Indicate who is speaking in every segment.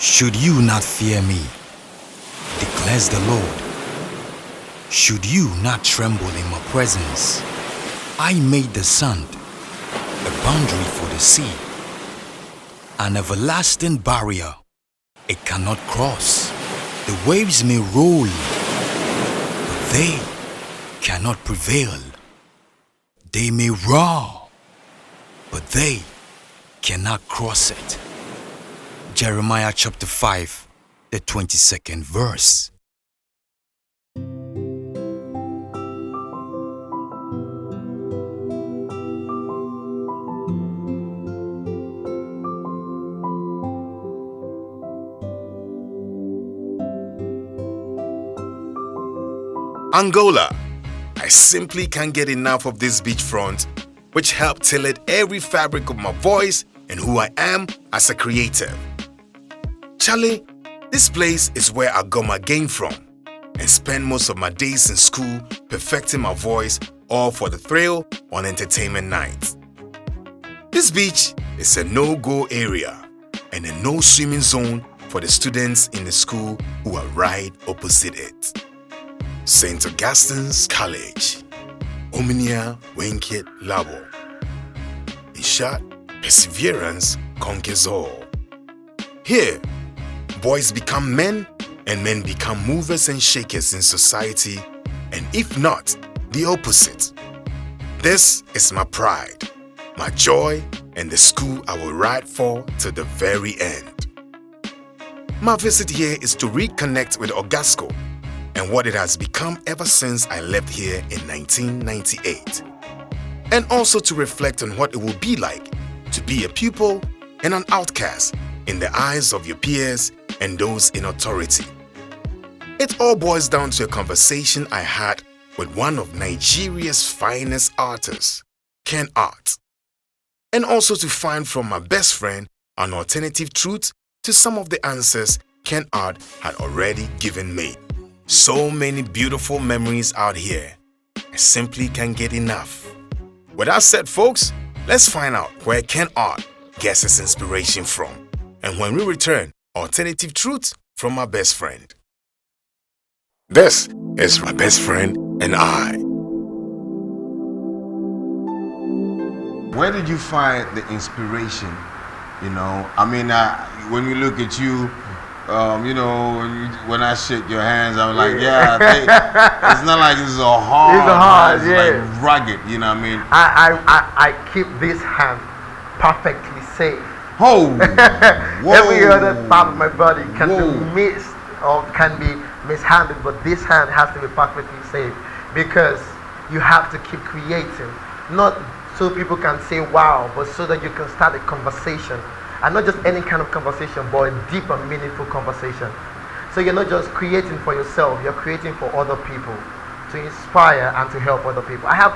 Speaker 1: Should you not fear me, declares the Lord? Should you not tremble in my presence? I made the sand, a boundary for the sea, an everlasting barrier it cannot cross. The waves may roll, but they cannot prevail. They may roar, but they cannot cross it. Jeremiah chapter 5, the 22nd verse.
Speaker 2: Angola. I simply can't get enough of this beachfront, which helped tailored every fabric of my voice and who I am as a creative. Charlie, this place is where I got my game from and spend most of my days in school perfecting my voice, all for the thrill on entertainment nights. This beach is a no-go area and a no-swimming zone for the students in the school who are right opposite it. St. Augustine's College, Omnia Winkit Labo. In short, perseverance conquers all. Here, boys become men and men become movers and shakers in society, and if not, the opposite. This is my pride, my joy, and the school I will ride for to the very end. My visit here is to reconnect with Augustine and what it has become ever since I left here in 1998. And also to reflect on what it will be like to be a pupil and an outcast in the eyes of your peers and those in authority. It all boils down to a conversation I had with one of Nigeria's finest artists, Ken Art. And also to find from my best friend an alternative truth to some of the answers Ken Art had already given me. So many beautiful memories out here. I simply can't get enough. With that said, folks, let's find out where Ken Art gets his inspiration from. And when we return, alternative truths from my best friend. This is my best friend and I.
Speaker 3: Where did you find the inspiration? When we look at you, when I shake your hands, I'm like, yeah, it's not like it's a hard, it's like rugged, you know what I mean?
Speaker 4: I keep this hand perfectly safe.
Speaker 3: Oh,
Speaker 4: Every other part of my body can be missed or can be mishandled, but this hand has to be perfectly safe because you have to keep creating, not so people can say wow, but so that you can start a conversation. And not just any kind of conversation, but a deep and meaningful conversation. So you're not just creating for yourself, you're creating for other people, to inspire and to help other people. I have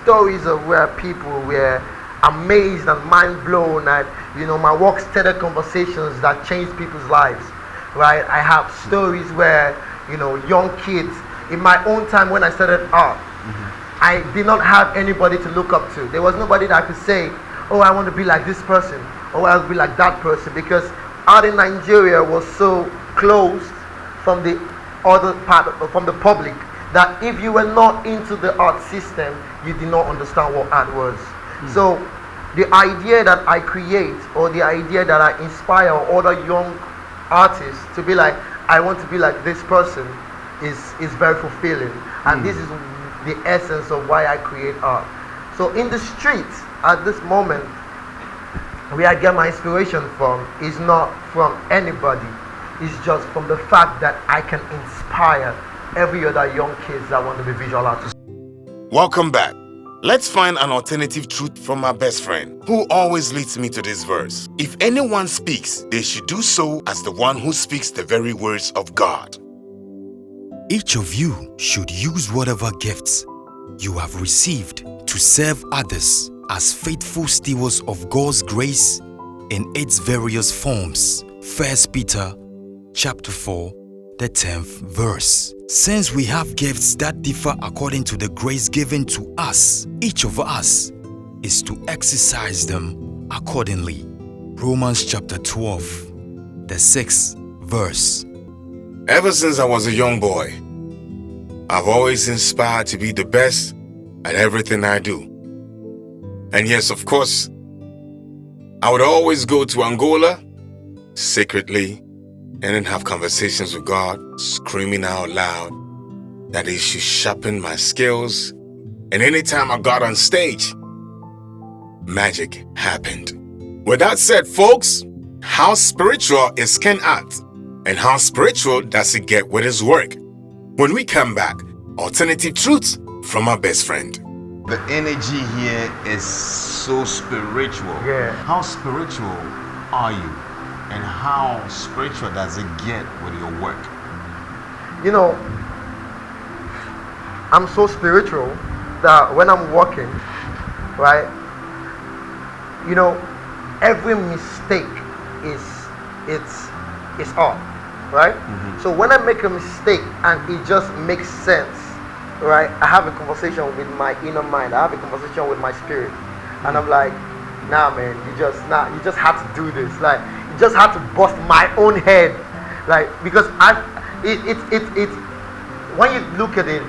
Speaker 4: stories of where people were amazed and mind blown at, my work started conversations that changed people's lives, right? I have stories where, young kids, in my own time when I started art, I did not have anybody to look up to. There was nobody that I could say, oh, I want to be like this person, or I'll be like that person, because art in Nigeria was so closed from the other part, from the public, that if you were not into the art system, you did not understand what art was. So the idea that I create, or the idea that I inspire other young artists to be like, I want to be like this person, is very fulfilling. And this is the essence of why I create art. So in the streets, at this moment, where I get my inspiration from is not from anybody. It's just from the fact that I can inspire every other young kids that want to be visual artists.
Speaker 2: Welcome back. Let's find an alternative truth from my best friend, who always leads me to this verse. If anyone speaks, they should do so as the one who speaks the very words of God.
Speaker 1: Each of you should use whatever gifts you have received to serve others as faithful stewards of God's grace in its various forms. 1 Peter chapter 4, the 10th verse. Since we have gifts that differ according to the grace given to us, each of us is to exercise them accordingly. Romans chapter 12, the 6th verse.
Speaker 2: Ever since I was a young boy, I've always inspired to be the best at everything I do. And yes, of course, I would always go to Angola secretly and then have conversations with God, screaming out loud that He should sharpen my skills. And anytime I got on stage, magic happened. With that said, folks, how spiritual is Ken Art? And how spiritual does he get with his work? When we come back, alternative truths from our best friend.
Speaker 3: The energy here is so spiritual.
Speaker 4: Yeah.
Speaker 3: How spiritual are you? And how spiritual does it get with your work?
Speaker 4: You know, I'm so spiritual that when I'm walking, right, you know, every mistake is art, right? So when I make a mistake and it just makes sense, right, I have a conversation with my inner mind, I have a conversation with my spirit, and I'm like, nah man, you just have to do this. Like, you just have to bust my own head, like, because when you look at it,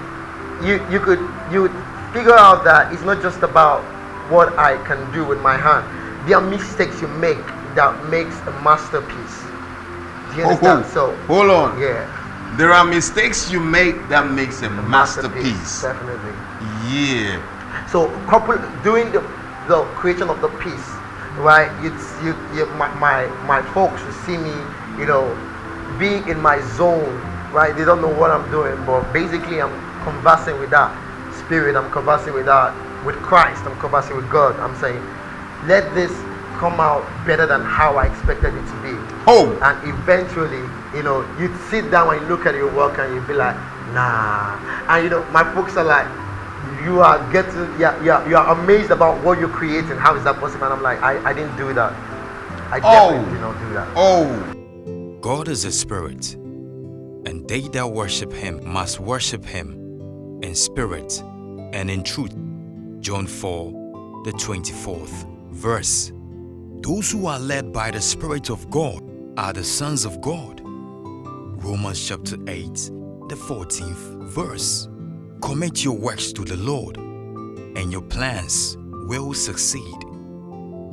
Speaker 4: you would figure out that it's not just about what I can do with my hand. There are mistakes you make that makes a masterpiece. Do you understand?
Speaker 3: Hold on.
Speaker 4: Yeah.
Speaker 3: There are mistakes you make that makes a masterpiece.
Speaker 4: Definitely.
Speaker 3: Yeah.
Speaker 4: So doing the creation of the piece, right? My folks will see me, you know, being in my zone, right? They don't know what I'm doing, but basically I'm conversing with that spirit. I'm conversing with that, with Christ. I'm conversing with God. I'm saying, let this come out better than how I expected it to be.
Speaker 3: Oh.
Speaker 4: And eventually, you know, you sit down and you look at your work and you be like, nah. And you know, my folks are like, you are amazed about what you're creating. How is that possible? And I'm like, I didn't do that. I definitely did not do that.
Speaker 3: Oh.
Speaker 1: God is a spirit, and they that worship him must worship him in spirit and in truth. John 4, the 24th verse. Those who are led by the Spirit of God are the sons of God. Romans chapter 8, the 14th verse. Commit your works to the Lord, and your plans will succeed.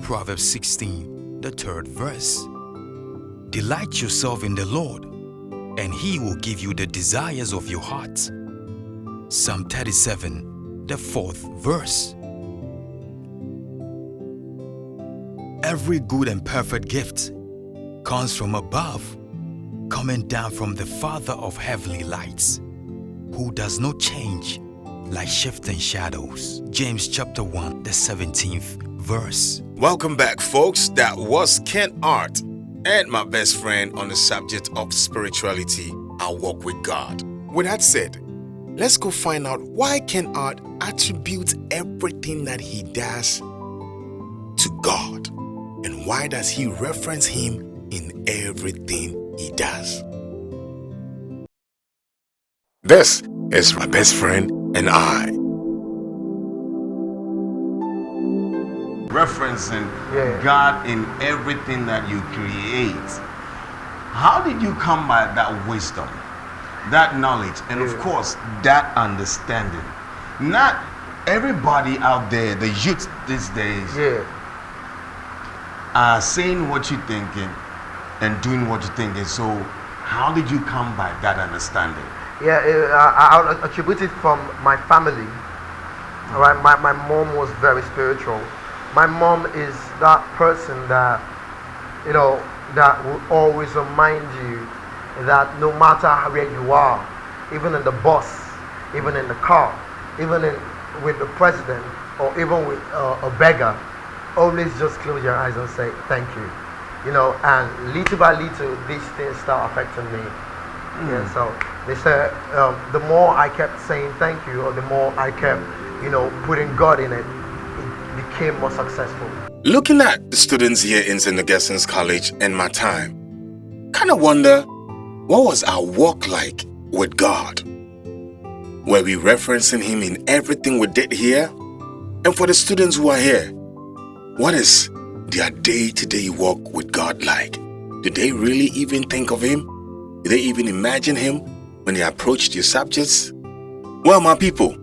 Speaker 1: Proverbs 16, the 3rd verse. Delight yourself in the Lord, and He will give you the desires of your heart. Psalm 37, the 4th verse. Every good and perfect gift comes from above, coming down from the Father of heavenly lights, who does not change like shifting shadows. James chapter 1, the 17th verse.
Speaker 2: Welcome back, folks. That was Ken Art and my best friend on the subject of spirituality, our walk with God. With that said, let's go find out why Ken Art attributes everything that he does to God. And why does he reference him in everything he does? This is my best friend and I.
Speaker 3: Referencing God in everything that you create. How did you come by that wisdom, that knowledge, and of course, that understanding? Not everybody out there, the youth these days, are saying what you're thinking and doing what you're thinking. So how did you come by that understanding?
Speaker 4: I'll attribute it from my family. All right, my mom was very spiritual. My mom is that person that, you know, that will always remind you that no matter where you are, even in the bus, even in the car, even with the president, or even with a beggar, always just close your eyes and say thank you. You know, and little by little, these things start affecting me. Yeah, so they said the more I kept saying thank you, or the more I kept, you know, putting God in it, it became more successful.
Speaker 2: Looking at the students here in St. Augustine's College and my time, kind of wonder, what was our walk like with God? Were we referencing Him in everything we did here? And for the students who are here, what is their day-to-day walk with God like? Did they really even think of him? Did they even imagine him when they approached your subjects? Well, my people,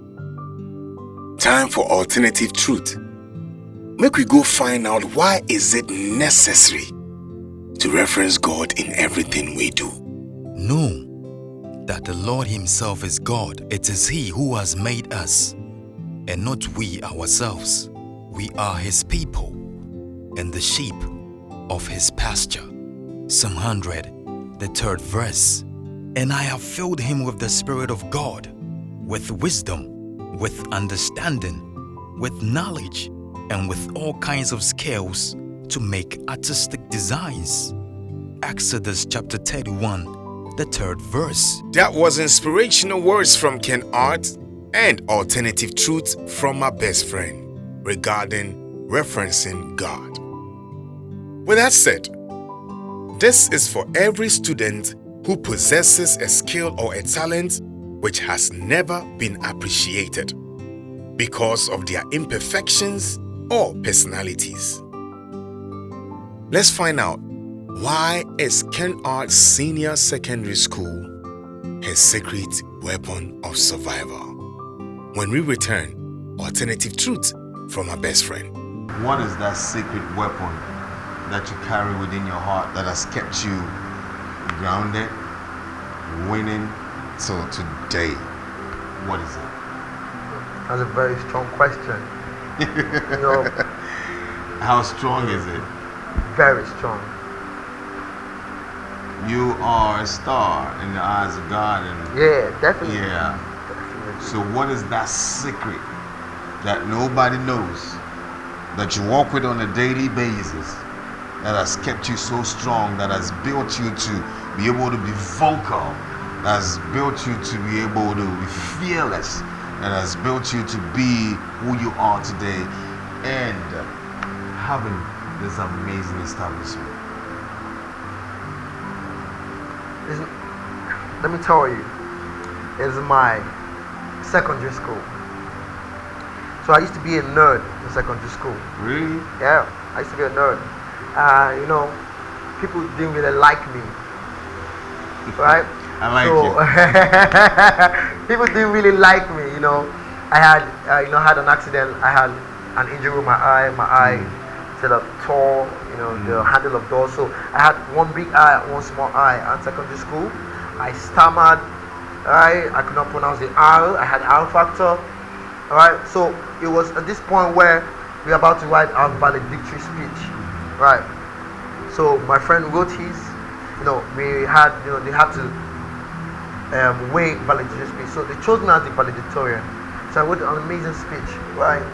Speaker 2: time for alternative truth. Make we go find out why is it necessary to reference God in everything we do.
Speaker 1: Know that the Lord himself is God. It is he who has made us, and not we ourselves. We are his people, and the sheep of his pasture. Psalm 100, the 3rd verse. And I have filled him with the Spirit of God, with wisdom, with understanding, with knowledge, and with all kinds of skills to make artistic designs. Exodus chapter 31, the 3rd verse.
Speaker 2: That was inspirational words from Ken Art and alternative truth from my best friend regarding referencing God. With that said, this is for every student who possesses a skill or a talent which has never been appreciated because of their imperfections or personalities. Let's find out, why is Ken Art Senior Secondary School his secret weapon of survival? When we return, alternative truth from our best friend.
Speaker 3: What is that secret weapon that you carry within your heart that has kept you grounded, winning till today? What is it?
Speaker 4: That's a very strong question. You know,
Speaker 3: How strong is it?
Speaker 4: very strong.
Speaker 3: You are a star in the eyes of God, and
Speaker 4: Yeah, definitely.
Speaker 3: yeah.
Speaker 4: Definitely.
Speaker 3: So what is that secret that nobody knows, that you walk with on a daily basis, that has kept you so strong, that has built you to be able to be vocal, that has built you to be able to be fearless, that has built you to be who you are today, and having this amazing establishment?
Speaker 4: Let me tell you, it's my secondary school. So I used to be a nerd in secondary school.
Speaker 3: Really?
Speaker 4: Yeah, I used to be a nerd. You know, people didn't really like me, right?
Speaker 3: I like
Speaker 4: you. People didn't really like me. You know, I had, had an accident. I had an injury with my eye. My eye instead of tore, the handle of door. So I had one big eye, one small eye. At secondary school, I stammered. I could not pronounce the R. I had R factor. All right. So it was at this point where we were about to write our valedictory speech. Right. So my friend wrote his. We had, they had to weigh valedictory speech. So they chose me as the valedictorian. So I wrote an amazing speech. Right.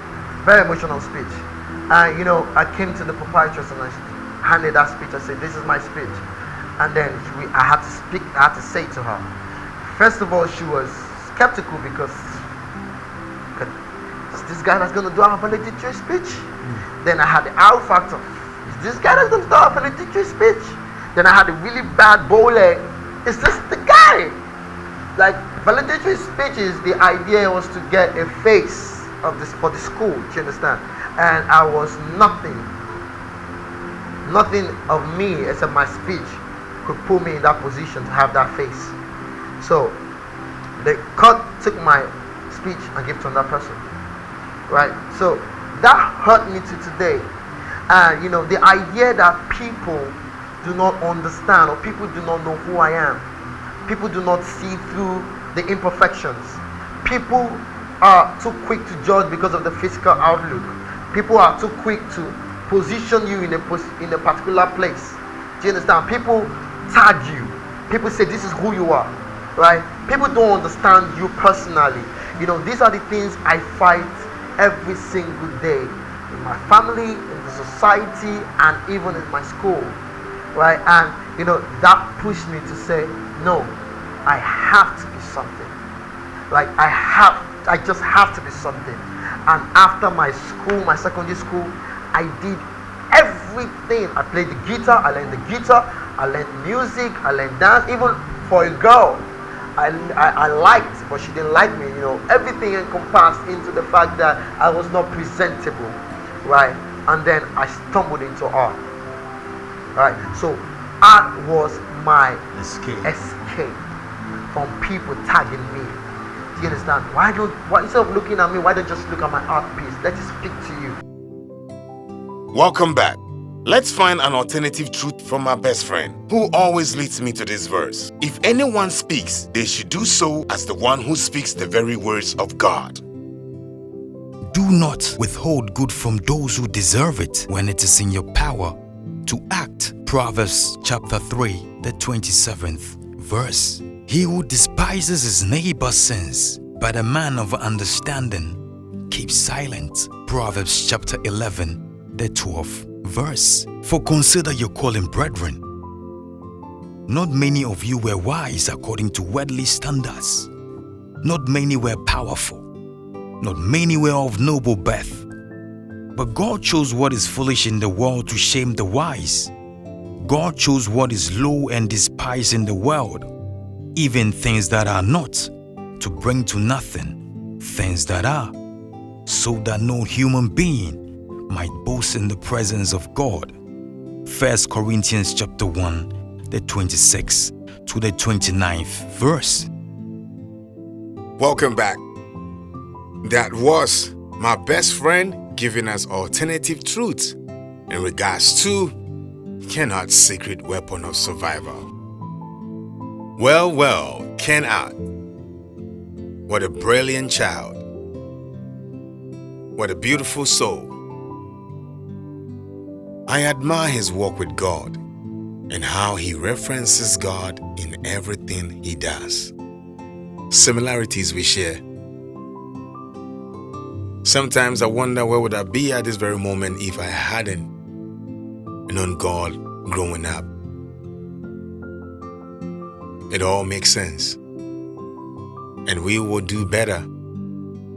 Speaker 4: Very emotional speech. And I came to the proprietress and I handed that speech. I said, "This is my speech." And then I had to speak. I had to say to her. First of all, she was skeptical because is this guy that's going to do our valedictory speech? Then I had the R factor. Is this guy that's going to do our valedictory speech? Then I had a really bad bow leg. Is this the guy? Like, valedictory speech is the idea was to get a face of this for the school. Do you understand? And I was nothing of me except my speech could put me in that position to have that face. So they took my speech and gave it to another person. Right? So that hurt me to today. And the idea that people do not understand or people do not know who I am. People do not see through the imperfections. People are too quick to judge because of the physical outlook. People are too quick to position you in a particular place. Do you understand? People tag you. People say this is who you are. Right? People don't understand you personally. These are the things I fight every single day in my family, in the society, and even in my school. Right? And that pushed me to say, no, I have to be something. Like I just have to be something. And after my school, my secondary school, I did everything. I played the guitar, I learned the guitar, I learned music, I learned dance. Even for a girl, I liked, but she didn't like me. Everything encompassed into the fact that I was not presentable, right? And then I stumbled into art, right? So art was my
Speaker 3: Escape.
Speaker 4: escape from people tagging me. Do you understand? Why instead of looking at me, why don't you just look at my art piece? Let it speak to you.
Speaker 2: Welcome back. Let's find an alternative truth from my best friend, who always leads me to this verse. If anyone speaks, they should do so as the one who speaks the very words of God.
Speaker 1: Do not withhold good from those who deserve it when it is in your power to act. Proverbs chapter 3, the 27th verse. He who despises his neighbor sins, but a man of understanding keeps silent. Proverbs chapter 11, the 12th verse. For consider your calling, brethren. Not many of you were wise according to worldly standards. Not many were powerful. Not many were of noble birth. But God chose what is foolish in the world to shame the wise. God chose what is low and despised in the world, even things that are not, to bring to nothing things that are, so that no human being might boast in the presence of God. 1 Corinthians chapter 1, the 26th to the 29th verse.
Speaker 2: Welcome back. That was my best friend giving us alternative truth in regards to Kenard's secret weapon of survival. Well, Kenard. What a brilliant child. What a beautiful soul. I admire his walk with God and how he references God in everything he does. Similarities we share. Sometimes I wonder where would I be at this very moment if I hadn't known God growing up. It all makes sense. And we will do better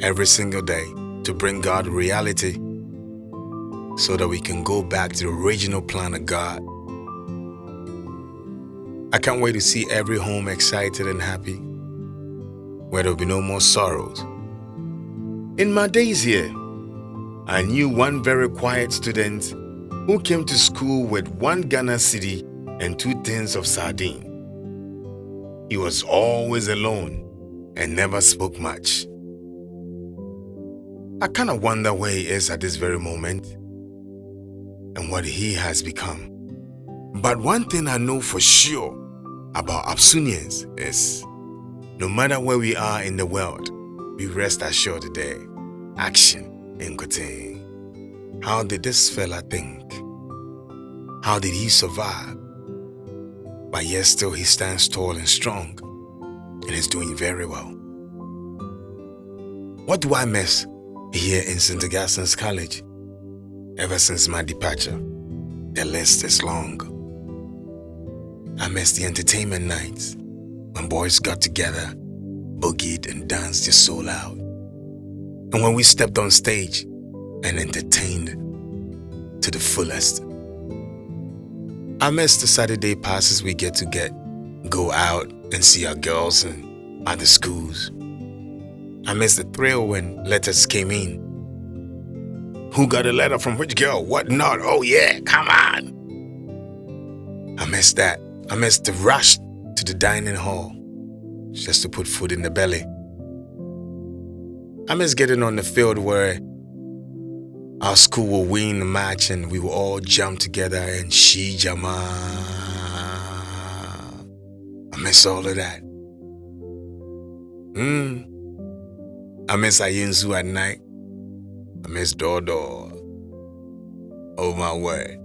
Speaker 2: every single day to bring God reality so that we can go back to the original plan of God. I can't wait to see every home excited and happy, where there will be no more sorrows. In my days here, I knew one very quiet student who came to school with 1 Ghana cedi and 2 tins of sardine. He was always alone and never spoke much. I kind of wonder where he is at this very moment and what he has become. But one thing I know for sure about Absunians is no matter where we are in the world, we rest assured today. Action in Kotain. How did this fella think? How did he survive? But yet still he stands tall and strong and is doing very well. What do I miss here in St. Augustine's College? Ever since my departure, the list is long. I miss the entertainment nights when boys got together, boogied and danced their soul out. And when we stepped on stage and entertained to the fullest. I miss the Saturday passes we get to go out and see our girls and other schools. I miss the thrill when letters came in. Who got a letter from which girl? What not? Oh yeah, come on. I miss that. I miss the rush to the dining hall just to put food in the belly. I miss getting on the field where our school will win the match and we will all jump together and she jama. I miss all of that. I miss Ayinzu at night. I miss Dodo. Oh my word.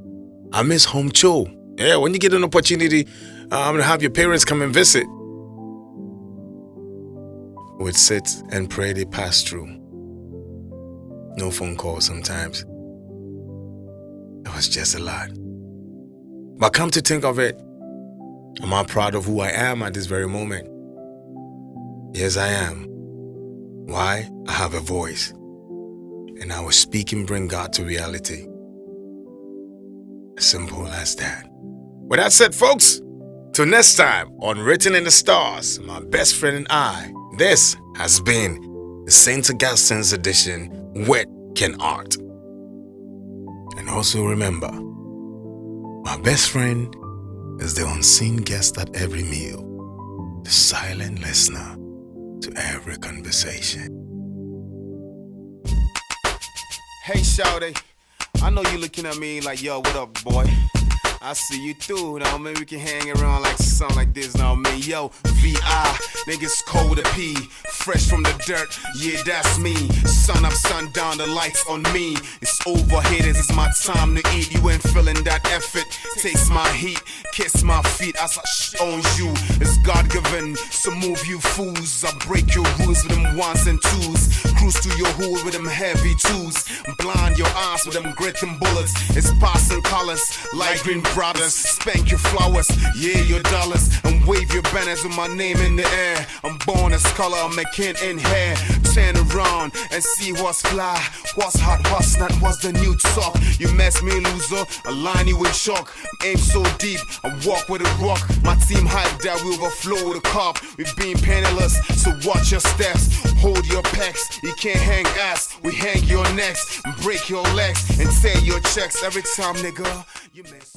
Speaker 2: I miss home cho. Yeah, when you get an opportunity, I'm gonna have your parents come and visit. We'd sit and pray they pass through. No phone calls sometimes. It was just a lot. But come to think of it, am I proud of who I am at this very moment? Yes, I am. Why? I have a voice. And I will speak and bring God to reality. As simple as that. With that said, folks, till next time on Written in the Stars, my best friend and I, this has been the St. Augustine's edition with Ken Art. And also remember, my best friend is the unseen guest at every meal, the silent listener to every conversation.
Speaker 5: Hey, shawty, I know you looking at me like, yo, what up, boy? I see you through, now maybe we can hang around like something like this, now man, yo, VI, niggas cold to P, fresh from the dirt, yeah, that's me, sun up, sun down, the lights on me, it's over here, this is my time to eat, you ain't feeling that effort, taste my heat, kiss my feet, as I on you, it's God-given, so move you fools, I break your rules with them ones and twos, cruise to your hood with them heavy twos, blind your eyes with them grit and bullets, it's passing colors, light green brothers, spank your flowers, yeah, your dollars, and wave your banners with my name in the air. I'm born as color, I'm McKin in hair. Turn around and see what's fly, what's hot, what's not, what's the new talk. You mess me, loser, align you with chalk. Aim so deep, I walk with a rock. My team hype that we overflow the cop. We've been penniless, so watch your steps. Hold your pecs, you can't hang ass. We hang your necks, break your legs, and tear your checks every time, nigga. You miss.